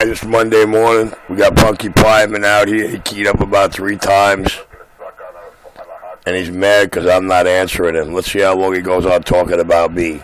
It's Monday morning. We got Punky Pieman out here. He keyed up about 3 times. And he's mad because I'm not answering him. Let's see how long he goes on talking about me.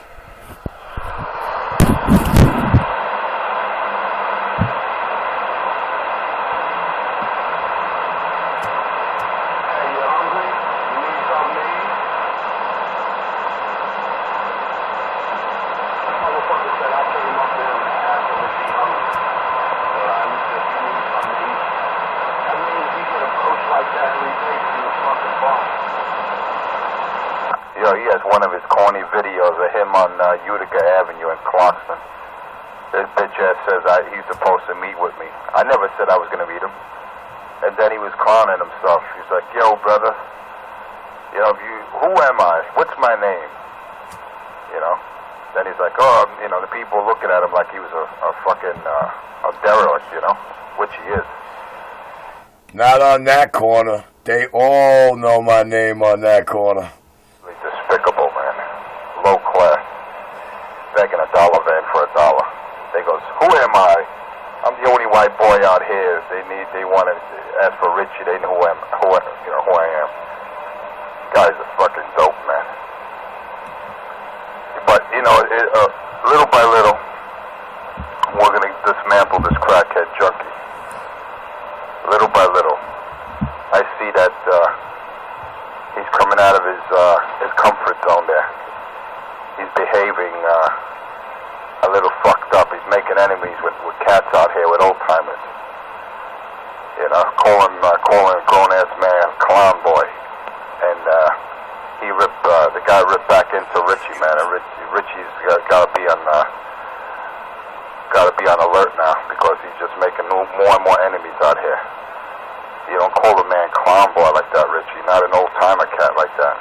Yo, he has one of his corny videos of him on Utica Avenue in Clarkston. This bitch ass says he's supposed to meet with me. I never said I was going to meet him. And then he was clowning himself. He's like, yo, brother, you know, who am I? What's my name? You know? Then he's like, oh, you know, the people looking at him like he was a fucking a derelict, you know? Which he is. Not on that corner. They all know my name on that corner. Despicable, man. Low class. Begging $1 van for $1. They goes, who am I? I'm the only white boy out here. They want to ask for Richie. They know who I am. Guy's a fucking dope, man. But you know, little by little, we're gonna dismantle this crackhead junkie. Little by little, I see that he's coming out of his comfort zone there. He's behaving a little fucked up. He's making enemies with cats out here, with old timers. You know, calling a grown ass man clown boy, and the guy ripped back into Richie, man. And Richie's gotta be on alert now because he's just making more and more enemies out here. You don't call a man clown boy like that, Richie. Not an old timer cat like that.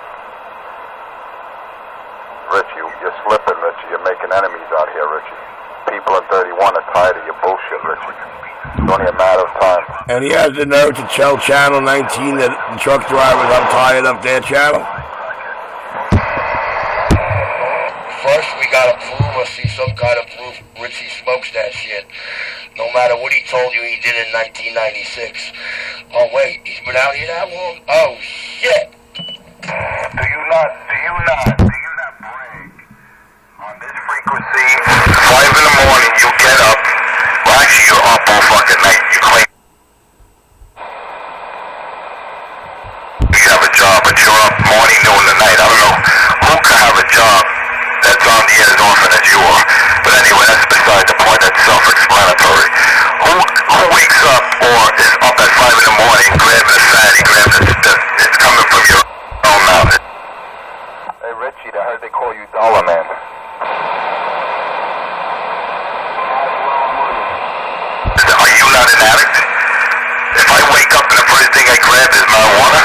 Richie, you're slipping, Richie. You're making enemies out here, Richie. People in 31 are tired of your bullshit, Richie. It's only a matter of time. And he has the nerve to tell Channel 19 that the truck drivers are tired of their channel. First, we gotta prove or see some kind of proof Richie smokes that shit. No matter what he told you he did in 1996. Oh, wait, he's been out here that long? Oh, shit. Do you not brag on this frequency? 5 in the morning, you get up. Well, actually, you're up all fucking night. You claim you have a job, but you're up morning, noon, and night. I don't know who can have a job that's on the air as often as you are. But anyway, that's beside the point. That's self-explanatory. Who wakes up or is up at 5 in the morning, grabbing a fatty, it's coming from your own mouth. Hey, Richie, I heard they call you Dollar Man. Are you not an addict? If I wake up and the first thing I grab is marijuana,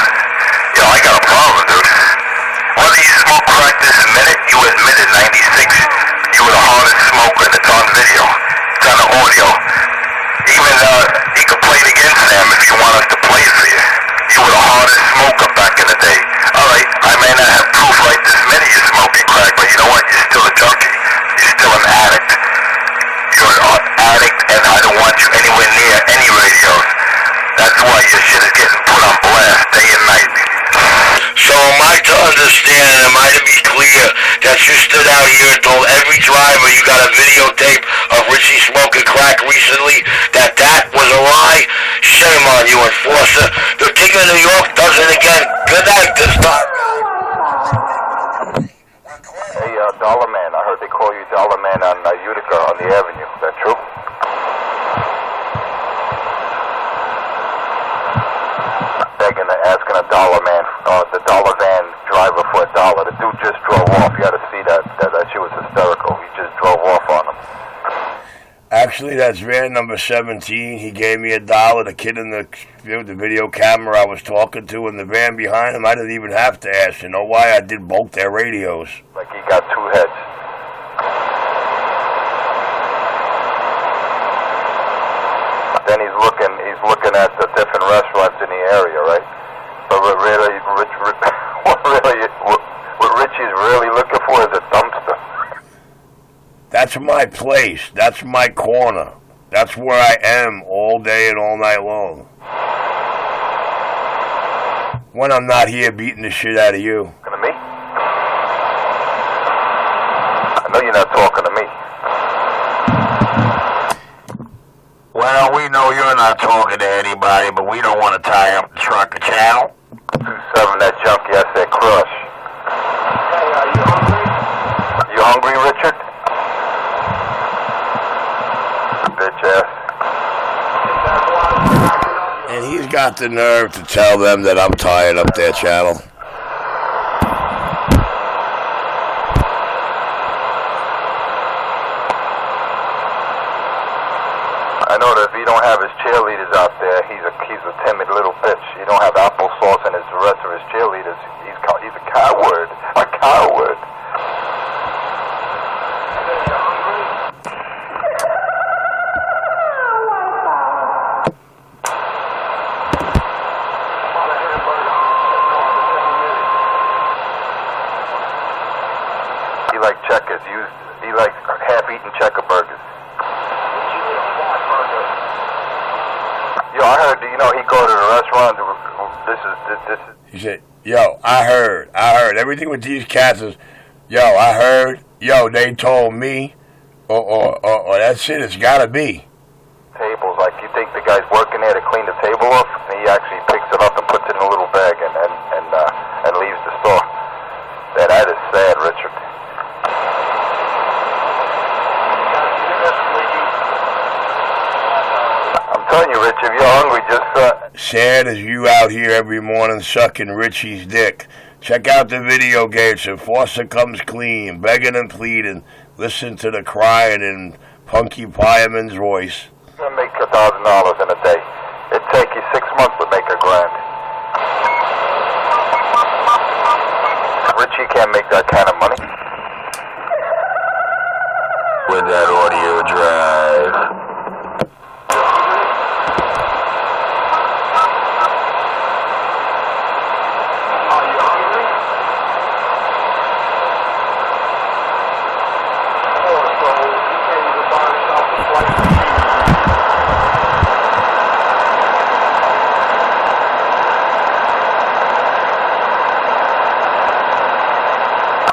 yo, I got a problem, dude. Whether you smoke crack this minute, you admitted 96, you were the hardest smoker that's on video. It's on the audio. Even, you could play it again, Sam, if you want us to play it for you. You were the hardest smoker back in the day. Alright, I may not have proof right this minute you're smoking crack, but you know what? You're still a junkie. You're still an addict. You're an addict, and I don't want you anywhere near any radios. That's why your shit is getting put on blast day and night. So am I to understand, and am I to be clear, that you stood out here and told every driver you got a videotape of Richie smoking crack recently, that was a lie? Shame on you, enforcer. The King of New York does it again. Good night this time. Hey, Dollar Man, I heard they call you Dollar Man on Utica on the Avenue. Is that true? Asking a dollar man, the dollar van driver for $1. The dude just drove off. You got to see that shit was hysterical. He just drove off on him. Actually, that's van number 17. He gave me $1. The kid in the video camera I was talking to in the van behind him, I didn't even have to ask. You know why? I did both their radios. Like he got 2 heads. Then he's looking at the different restaurants in the area, right? But what Richie's really looking for is a dumpster. That's my place. That's my corner. That's where I am all day and all night long. When I'm not here beating the shit out of you. Talking to me? I know you're not talking to me. Well, we know you're not talking to anybody, but we don't want to tie up the trucker channel. 27, that junkie, I said crush. Hey, are you hungry? You hungry, Richard? Bitch ass. And he's got the nerve to tell them that I'm tying up their channel. I know that if he don't have his cheerleaders out there, he's a timid little bitch. He don't have applesauce and the rest of his cheerleaders. He's a coward. A coward. He likes checkers. He likes half-eaten checker burgers. Yo, I heard, you know, he go to the restaurant, this is. He said, yo, I heard. Everything with these cats is, yo, I heard, yo, they told me, or that shit has gotta be. Tables, like you think the guy's working there to clean the table off, and he actually picks it up and puts it in a little bag and leaves the store. That is sad, Richard. I'm telling you, Rich, if you're hungry, just Sad as you out here every morning sucking Richie's dick. Check out the video games. Enforcer comes clean, begging and pleading. Listen to the crying in Punky Pieman's voice. you're gonna make $1,000 in a day. It'd take you 6 months to make $1,000. Richie can't make that kind of money. With that audio drive.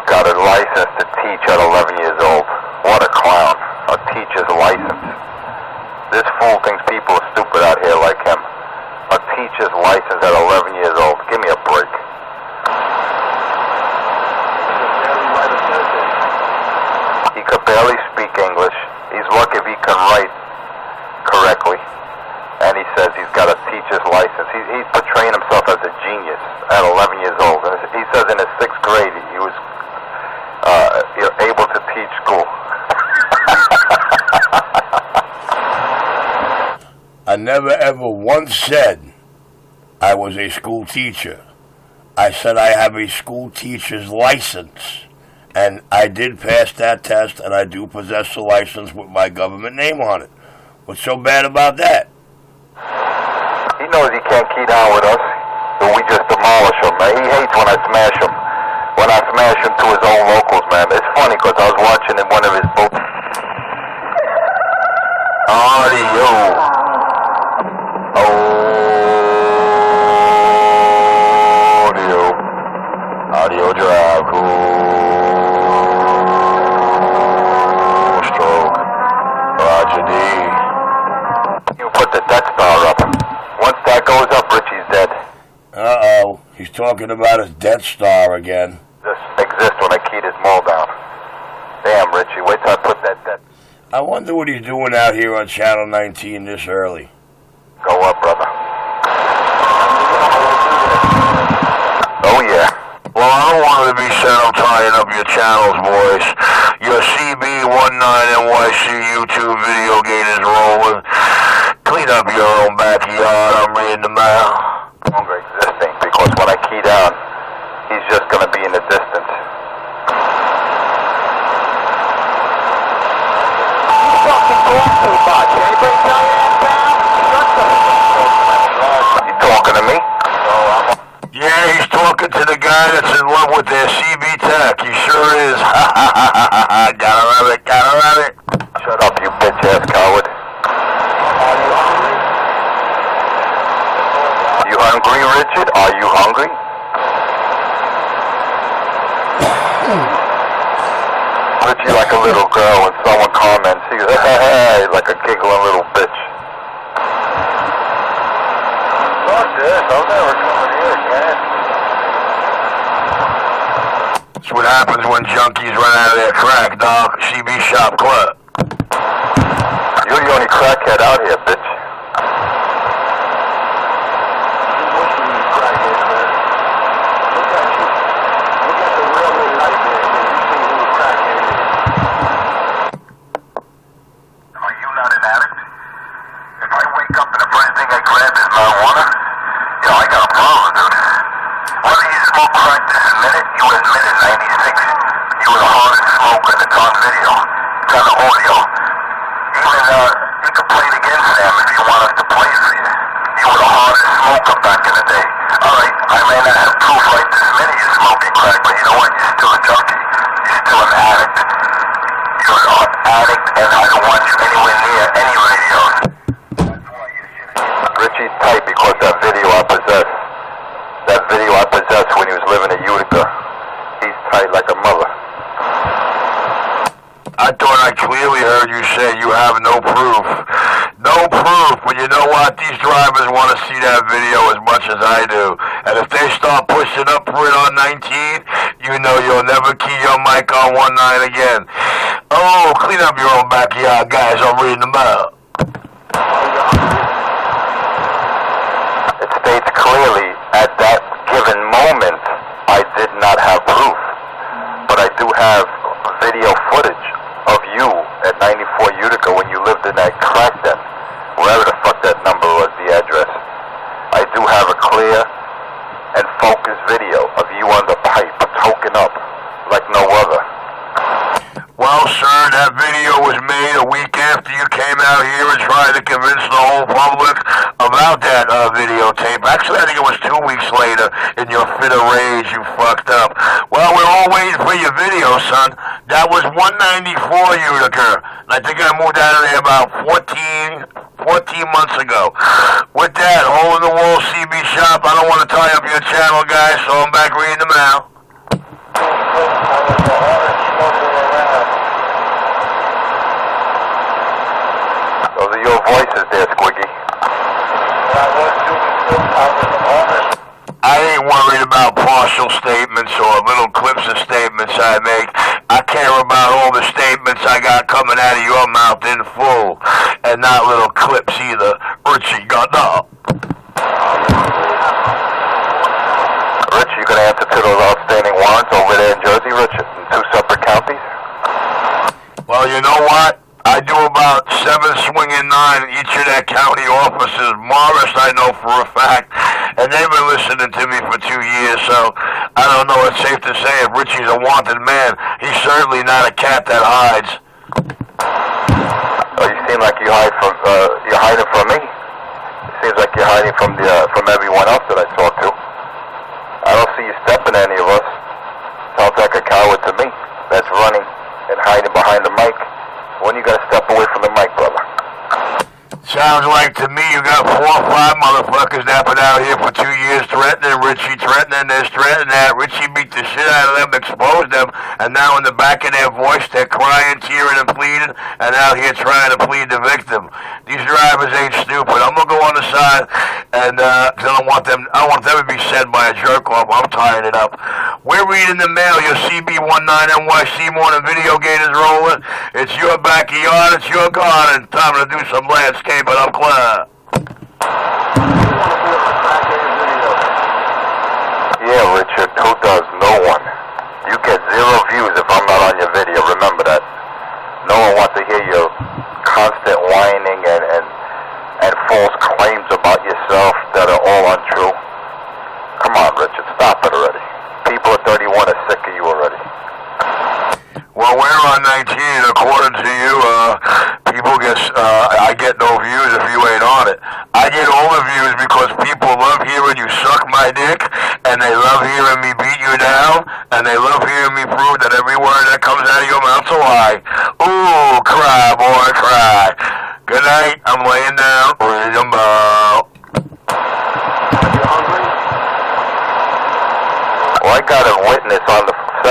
Got a license to teach at 11 years old. What a clown. A teacher's license. This fool thinks people are stupid out here like him. A teacher's license at 11 years old. Give me a break. He could barely speak English. He's lucky if he can write correctly. And he says he's got a teacher's license. He's portraying himself as a genius at 11 years old. And he says in his 6th grade he was able to teach school. I never ever once said I was a school teacher. I said I have a school teacher's license. And I did pass that test, and I do possess a license with my government name on it. What's so bad about that? He knows he can't key down with us, so we just demolish him, man. He hates when I smash him. When I smash him to his own locals, man. It's funny, because I was watching in one of his books. Audio. Audio drive. Stroke. Roger D. You put the Death Star up. Once that goes up, Richie's dead. Uh-oh. He's talking about his Death Star again. This exists when I keyed his mall down. Damn, Richie, wait till I put that. I wonder what he's doing out here on Channel 19 this early. Go up, brother. Oh, yeah. Well, I don't want to be said I'm tying up your channels, boys. Your Cb31nyc YouTube video gate is rolling. Clean up your own backyard. I'm reading the mail. No longer existing, because when I key down, he's just going to be in the distance. You talking to me? Yeah, he's talking to the guy that's in love with their CB Tech. He sure is. Gotta love it, gotta love it. Shut up, you bitch-ass coward. hungry, Richard? Are you hungry? Richie like a little girl when someone comments, he goes, hey, like a giggling little bitch. Fuck this, I'm never coming here again. That's what happens when junkies run out of their crack, dog. CB Shop Club. You're the only crackhead out here, bitch. And now in the back of their voice, they're crying, tearing, and pleading, and out here trying to plead the victim. These drivers ain't stupid. I'm gonna go on the side, and 'cause I don't want them to be said by a jerk off. I'm tying it up. We're reading the mail. Your CB31nyc morning video gate is rolling. It's your backyard. It's your garden. Time to do some landscaping. I'm clear. Yeah, Richard. Who does? No one. You get 0 views if I'm not on your video. Remember that. No one wants to hear your constant whining and false claims about yourself that are all untrue. Come on, Richard. Stop it already. People at 31 are sick of you already. Well, we're on 19. According to you, people get, I get no views if you ain't on it. I get all the views because people love hearing you suck my dick, and they love hearing me beat you down, and they love hearing me prove that every word that comes out of your mouth's a lie. Ooh, cry, boy, cry. Good night. I'm laying down. Read 'em out. You hungry?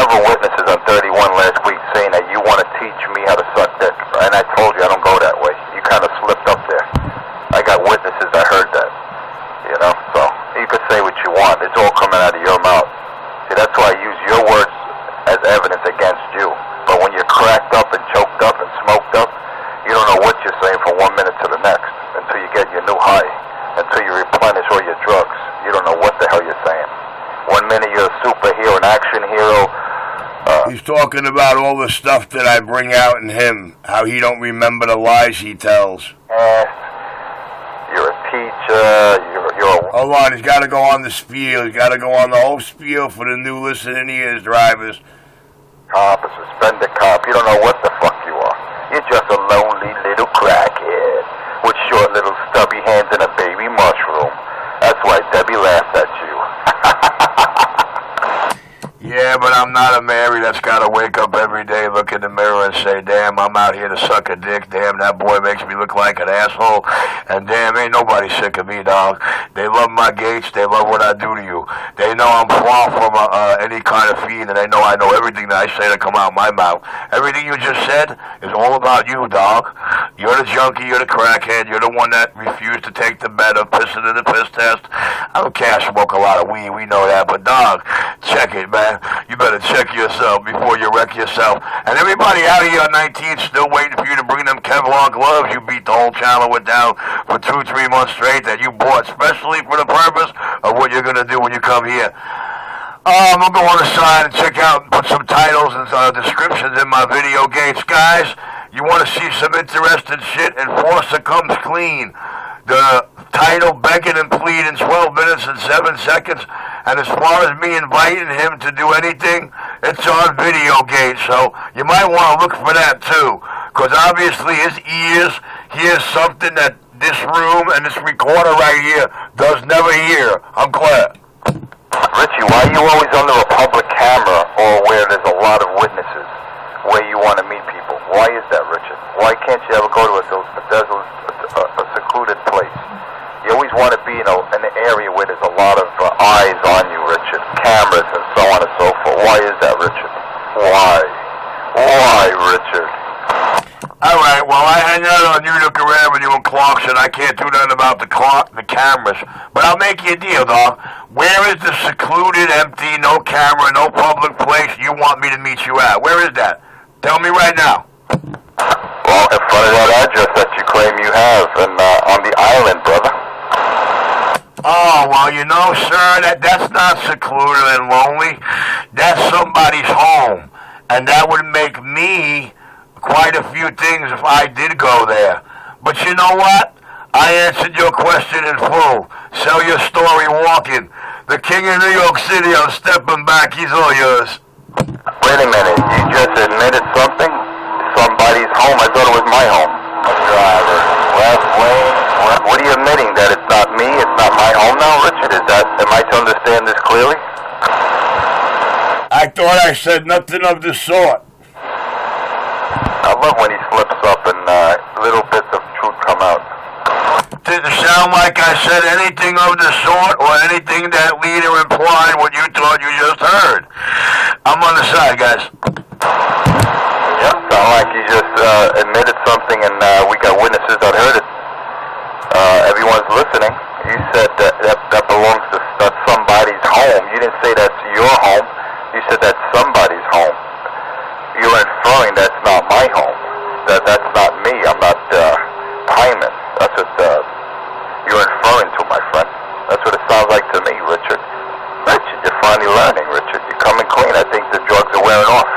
several witnesses on 31 last week saying that you want to teach me how to suck dick. And I told you I don't go that way. You kind of slipped up there. I got witnesses that heard that. You know, so you could say what you want. It's all coming out of your mouth. See, that's why I use your words as evidence against you. But when you're cracked up and choked up and smoked up, you don't know what you're saying from 1 minute to the next until you get your new high, until you replenish all your drugs. You don't know what the hell you're saying. 1 minute you're a superhero, an action hero. He's talking about all the stuff that I bring out in him, how he don't remember the lies he tells. You're a teacher, you're a... Hold on, he's got to go on the spiel. He's got to go on the whole spiel for the new listening ears, drivers. Cop, a suspended cop. You don't know what the fuck you are. You're just a lonely little crackhead with short little stubby hands and a baby mushroom. That's why Debbie laughed at you. Yeah, but I'm not a Mary that's got to wake up every day, look in the mirror and say, damn, I'm out here to suck a dick. Damn, that boy makes me look like an asshole. And damn, ain't nobody sick of me, dog. They love my gates. They love what I do to you. They know I'm far from any kind of fiend, and they know I know everything that I say to come out my mouth. Everything you just said is all about you, dog. You're the junkie. You're the crackhead. You're the one that refused to take the bet of pissing in the piss test. I don't care. I smoke a lot of weed. We know that. But, dog, check it, man. You better check yourself before you wreck yourself. And everybody out here on 19 still waiting for you to bring them Kevlar gloves you beat the whole channel with down for 2-3 months straight that you bought specially for the purpose of what you're going to do when you come here. I'm going to go on the side and check out and put some titles and descriptions in my video gates. Guys, you want to see some interesting shit? Enforcer Comes Clean. The title, Begging and Pleading, 12 minutes and 7 seconds. And as far as me inviting him to do anything, it's on video gate. So you might want to look for that too. Because obviously his ears hear something that this room and this recorder right here does never hear. I'm glad. Richie, why are you always under a public camera or where there's a lot of witnesses, where you want to meet people? Why is that, Richard? Why can't you ever go to a secluded place? You always want to be in an area where there's a lot of eyes on you, Richard. Cameras and so on and so forth. Why is that, Richard? Why? Why, Richard? All right, well, I hang out on Utica Avenue in Clarkson. I can't do nothing about the cameras. But I'll make you a deal, dog. Where is the secluded, empty, no camera, no public place you want me to meet you at? Where is that? Tell me right now. Well, in front of that address that you claim you have, and on the island, brother. Oh, well, you know, sir, that's not secluded and lonely. That's somebody's home. And that would make me quite a few things if I did go there. But you know what? I answered your question in full. Sell your story walking. The king of New York City, I'm stepping back. He's all yours. Wait a minute. You just admitted something? Somebody's home. I thought it was my home. Driver. Left lane. What are you admitting? That it's not me? It's not my home now, Richard? Am I to understand this clearly? I thought I said nothing of the sort. I love when he slips up and little bits of truth come out. Didn't sound like I said anything of the sort or anything that leader implied what you thought you just heard. I'm on the side, guys. Yep, sound like you just admitted something and we got witnesses that heard it. Everyone's listening. You said that belongs to somebody's home. You didn't say that's your home. You said that's somebody's home. You're inferring that's not my home. That's not me. I'm not Hyman. That's what you're inferring to, my friend. That's what it sounds like to me, Richard. Richard, you're finally learning, Richard. You're coming clean. I think the drugs are wearing off.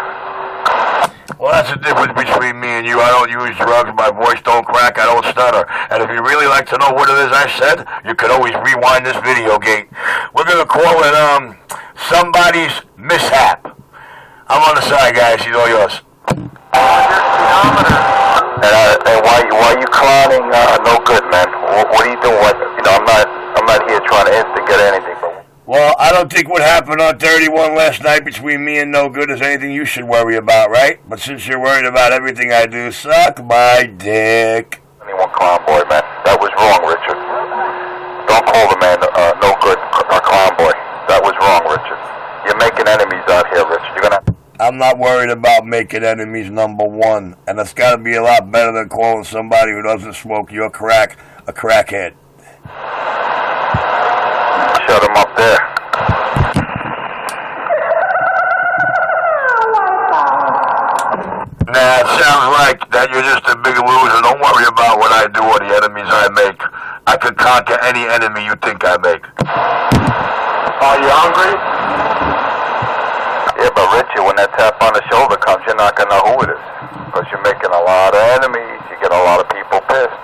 Well, that's the difference between me and you. I don't use drugs. My voice don't crack. I don't stutter. And if you really like to know what it is I said, you could always rewind this video gate. We're going to call it somebody's mishap. I'm on the side, guys. He's all yours. And why are you clowning? No good, man. What are you doing? I'm not here trying to instigate anything. Well, I don't think what happened on 31 last night between me and No Good is anything you should worry about, right? But since you're worried about everything I do, suck my dick. Anyone clown boy, man. That was wrong, Richard. Don't call the man No Good a clown boy. That was wrong, Richard. You're making enemies out here, Richard. You're gonna... I'm not worried about making enemies number one, and it's got to be a lot better than calling somebody who doesn't smoke your crack a crackhead. Shut him up there. Nah, it sounds like that you're just a big loser. Don't worry about what I do or the enemies I make. I could conquer any enemy you think I make. Are you hungry? Yeah, but Richie, when that tap on the shoulder comes, you're not going to know who it is. Because you're making a lot of enemies. You get a lot of people pissed.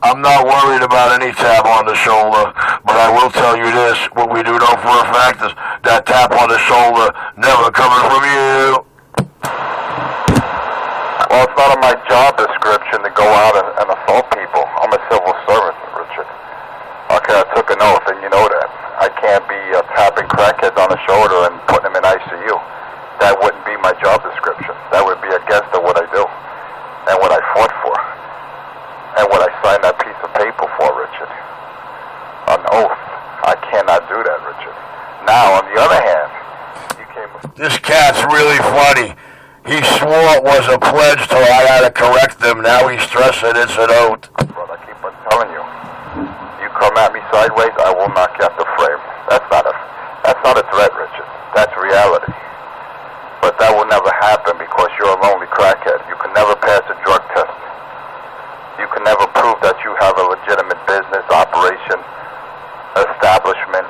I'm not worried about any tap on the shoulder, but I will tell you this. What we do know for a fact is that tap on the shoulder never coming from you. Well, it's not in my job description to go out and assault people. I'm a civil servant, Richard. Okay, I took an oath, and you know that. I can't be tapping crackheads on the shoulder and putting them in ICU. That wouldn't be my job description. That would be against what I do and what I fought for and what I signed that piece of paper for, Richard. An oath. I cannot do that, Richard. Now, on the other hand, you came... This cat's really funny. He swore it was a pledge till I had to correct him. Now he's stressing it's an oath. Brother, I keep on telling you. You come at me sideways, I will knock you out the frame. That's not a threat, Richard. That's reality. But that will never happen because you're a lonely crackhead. You can never pass a drug test. You can never prove that you have a legitimate business operation, establishment.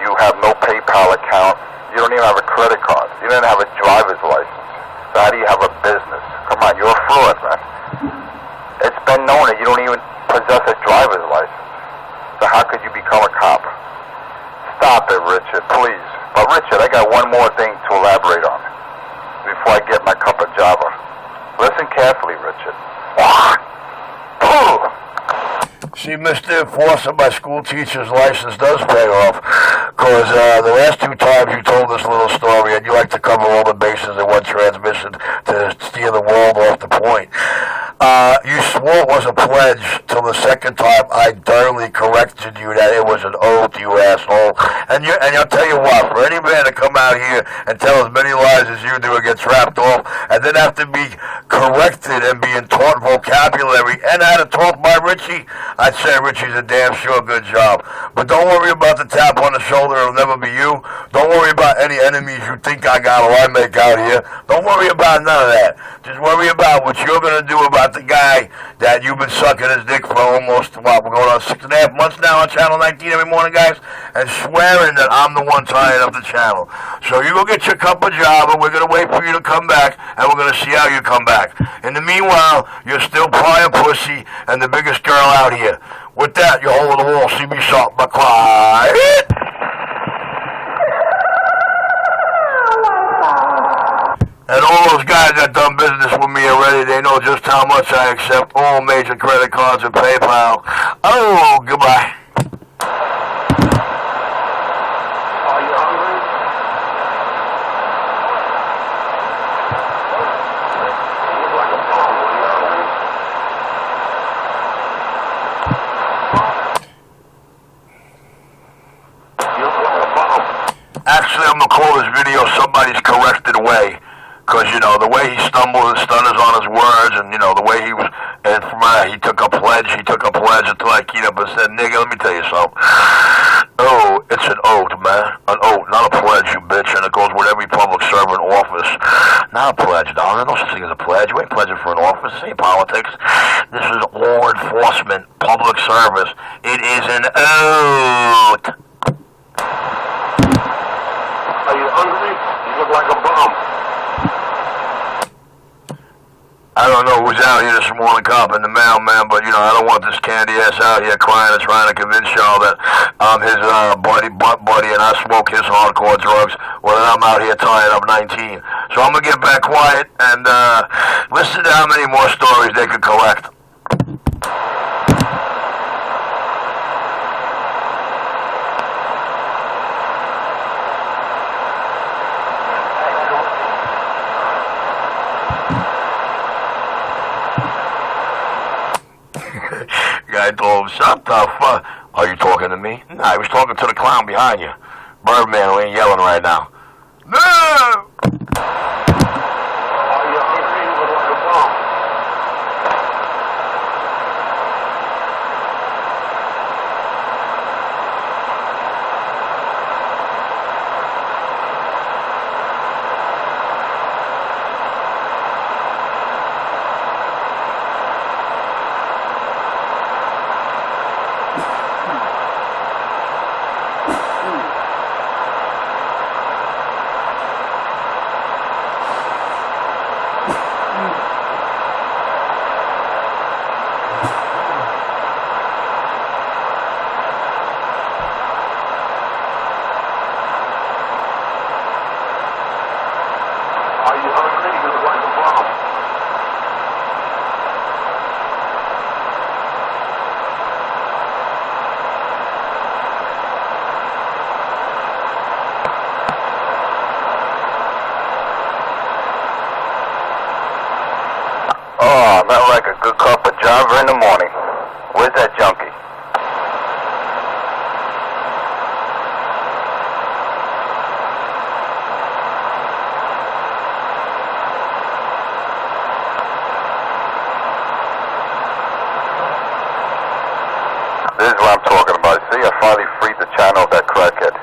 You have no PayPal account. You don't even have a credit card. You don't have a driver's license. So how do you have a business? Come on, you're a fraud, man. It's been known that you don't even possess a driver's license. So how could you become a cop? Stop it, Richard, please. But Richard, I got one more thing to elaborate on before I get my cup of java. Listen carefully, Richard. See, Mr. Enforcer, my school teacher's license does pay off. Because the last two times you told this little story, and you like to cover all the bases in one transmission to steer the world off the point. You swore it was a pledge till the second time I thoroughly corrected you that it was an oath, you asshole. And I'll tell you what, for any man to come out here and tell as many lies as you do and get trapped off, and then have to be corrected and being taught vocabulary and how to talk by Richie, I'd say Richie's a damn sure good job. But don't worry about the tap on the shoulder, it'll never be you. Don't worry about any enemies you think I got or I make out here. Don't worry about none of that. Just worry about what you're going to do about the guy that you've been sucking his dick for almost, we're going on 6.5 months now on Channel 19 every morning, guys, and swearing that I'm the one tying up the channel. So you go get your cup of java, we're going to wait for you to come back, and we're going to see how you come back. In the meanwhile, you're still prying pussy and the biggest girl out here. With that, you're holding the wall, see me shot by Clyde. And all those guys that done business with me already, they know just how much I accept all major credit cards and PayPal. Oh, goodbye. Are you hungry? You look like a bomb. Are you hungry? You look like a bomb. Actually, I'm going to call this video Somebody's Corrected Way. Because, you know, the way he stumbled and stutters on his words, and, you know, the way he was, and from he took a pledge until I keyed up and said, nigga, let me tell you something. Oh, it's an oath, man. An oath, not a pledge, you bitch, and it goes with every public servant office. Not a pledge, darling. There's no such thing as a pledge. You ain't pledging for an office. This ain't politics. This is law enforcement, public service. It is an oath. Are you hungry? You look like a bomb. I don't know who's out here this morning, cop and the mailman, but, you know, I don't want this candy ass out here crying and trying to convince y'all that I'm his butt buddy and I smoke his hardcore drugs, when I'm out here tying up 19. So I'm going to get back quiet and listen to how many more stories they can collect. Guy told him, shut the fuck. Are you talking to me? Nah, he was talking to the clown behind you. Birdman who ain't yelling right now. No! good cup of Java in the morning. Where's that junkie? This is what I'm talking about. See, I finally freed the channel of that crackhead.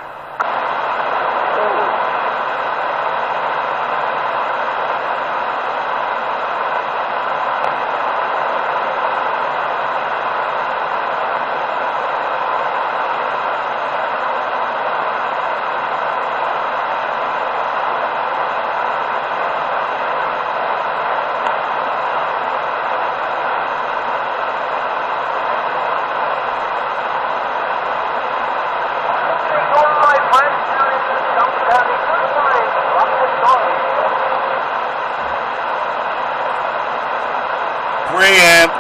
Preamp.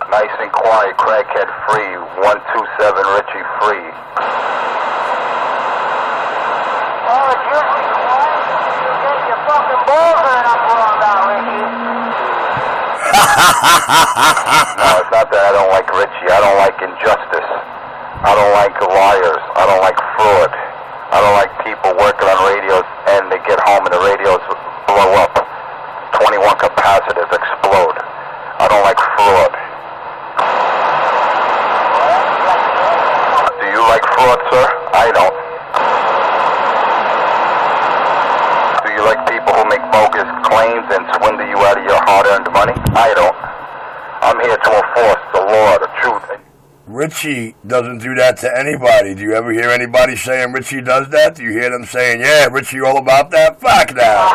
Nice and quiet, crackhead free. 127 Richie free. Oh, just be quiet. You get your fucking balls hurt up around that, Ricky. No, it's not that I don't like Richie. I don't like injustice. I don't like liars. I don't like fraud. I don't like people working on radios and they get home and the radios blow up. 21 capacitors explode. I don't like fraud. Do you like fraud, sir? I don't. Do you like people who make bogus claims and swindle you out of your hard-earned money? I don't. I'm here to enforce the law, the truth. Richie doesn't do that to anybody. Do you ever hear anybody saying Richie does that? Do you hear them saying, yeah, Richie all about that? Fuck that.